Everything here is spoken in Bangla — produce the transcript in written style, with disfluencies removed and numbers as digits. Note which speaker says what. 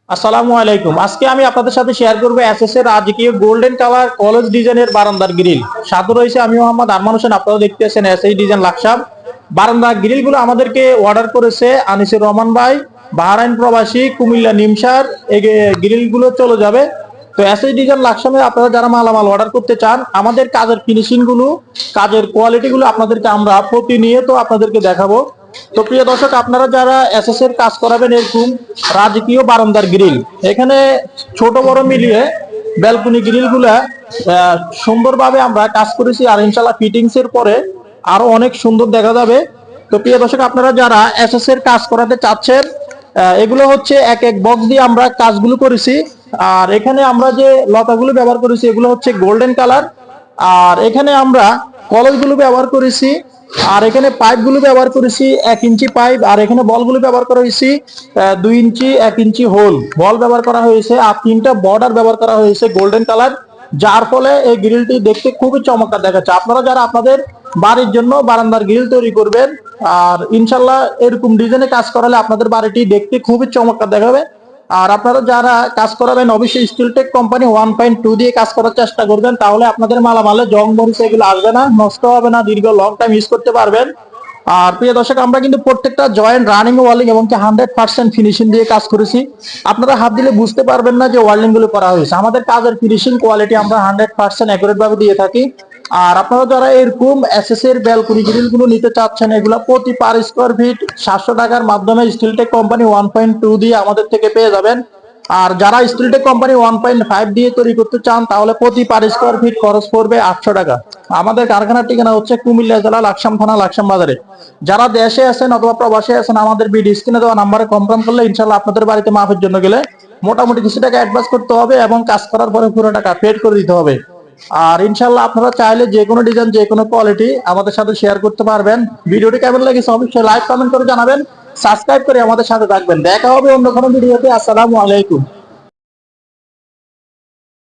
Speaker 1: আসসালামু আলাইকুম। আজকে আমি আপনাদের সাথে শেয়ার করব এসএস এর রাজকীয় গোল্ডেন কালার কলেজ ডিজাইনের বারান্দার গ্রিল। সাথে রয়েছে আমি মোহাম্মদ আরমান হোসেন। আপনারা দেখতেছেন এসএস ডিজাইন লাকসাম। বারান্দার গ্রিল গুলো আমাদেরকে অর্ডার করেছে আনিসুর রহমান ভাই, বাহরাইন প্রবাসী, কুমিল্লা নিমসার। এই গ্রিল গুলো চলে যাবে। তো এসএস ডিজাইন লাকসামে আপনারা যারা মালামাল অর্ডার করতে চান, আমাদের কাজের ফিনিশিং গুলো, কাজের কোয়ালিটি গুলো আপনাদেরকে আমরা প্রতিনিয়ত আপনাদেরকে দেখাবো। তো প্রিয় দর্শক, আপনারা যারা এসএস এর কাজ করাবেন এরকম রাজকীয় বারান্দার গ্রিল, এখানে ছোট বড় মিলিয়ে ব্যালকনি গ্রিল গুলা সুন্দরভাবে আমরা কাজ করেছি। আর ইনশাল্লাহ ফিটিংস এর পরে আরো অনেক সুন্দর দেখা যাবে। তো প্রিয় দর্শক, আপনারা যারা এসএস এর কাজ করাতে চাচ্ছেন, এগুলো হচ্ছে এক এক বক্স দিয়ে আমরা কাজগুলো করেছি। আর এখানে আমরা যে লতাগুলো ব্যবহার করেছি এগুলো হচ্ছে গোল্ডেন কালার। আর এখানে আমরা কলসগুলো ব্যবহার করেছি। আর এখানে পাইপগুলো ব্যবহার করেছি 1 ইঞ্চি পাইপ। আর এখানে বলগুলো ব্যবহার করা হয়েছে 2 ইঞ্চি 1 ইঞ্চি হোল বল ব্যবহার করা হয়েছে। আর 3টা বর্ডার ব্যবহার করা হয়েছে গোল্ডেন কালার, যার ফলে এই গ্রিলটি দেখতে খুবই চমৎকার দেখাচ্ছে। আপনারা যারা আপনাদের বাড়ির জন্য বারান্দার গ্রিল তৈরি করবেন, আর ইনশাল্লাহ এরকম ডিজাইনে কাজ করালে আপনাদের বাড়িটি দেখতে খুবই চমৎকার দেখাবে। আর আপনারা যারা কাজ করাবেন অবশ্যই স্টিলটেক কোম্পানি 1.2 দিয়ে কাজ করার চেষ্টা করবেন, তাহলে আপনাদের মালামালে জং মরিচা এগুলো আসবে না, নষ্ট হবে না, দীর্ঘ লং টাইম ইউজ করতে পারবেন। আর প্রিয় দর্শক, আমরা কিন্তু প্রত্যেকটা জয়েন্ট রানিং ওয়ার্লিং এবং 100% ফিনিশিং দিয়ে কাজ করেছি। আপনারা হাত দিলে বুঝতে পারবেন না যে ওয়ার্লিং গুলো করা হয়েছে। আমাদের কাজের ফিনিশিং কোয়ালিটি আমরা 100% অ্যাকুরেট ভাবে দিয়ে থাকি। আর আপনারা যারা এরকম এসএস এর ব্যালকনি গ্রিল গুলো নিতে চাচ্ছেন, এগুলো প্রতি পার স্কোয়ার ফিট 700 টাকার মাধ্যমে স্টিলটেক কোম্পানি 1.2 দিয়ে আমাদের থেকে পেয়ে যাবেন। আর যারা স্টিলটেক কোম্পানি 1.5 দিয়ে তৈরি করতে চান, তাহলে প্রতি পার স্কোয়ার ফিট খরচ পড়বে 800 টাকা। আমাদের কারখানার ঠিকানা হচ্ছে কুমিল্লা জেলা লাকসাম থানা লাকসাম বাজারে। যারা দেশে আছেন অথবা প্রবাসে আছেন, আমাদের ভিডিও স্ক্রিনে দেওয়া নাম্বারে কনফার্ম করলে ইনশাল্লাহ আপনাদের বাড়িতে মাপের জন্য গেলে মোটামুটি কিছু টাকা অ্যাডভান্স করতে হবে এবং কাজ করার পরে পুরো টাকা পেড করে দিতে হবে। আর ইনশাল্লাহ আপনারা চাইলে যে কোনো ডিজাইন, যে কোনো কোয়ালিটি আমাদের সাথে শেয়ার করতে পারবেন। ভিডিওটি কেমন লেগেছে অবশ্যই লাইক কমেন্ট করে জানাবেন, সাবস্ক্রাইব করে আমাদের সাথে থাকবেন। দেখা হবে অন্য কোনো ভিডিওতে। আসসালামু আলাইকুম।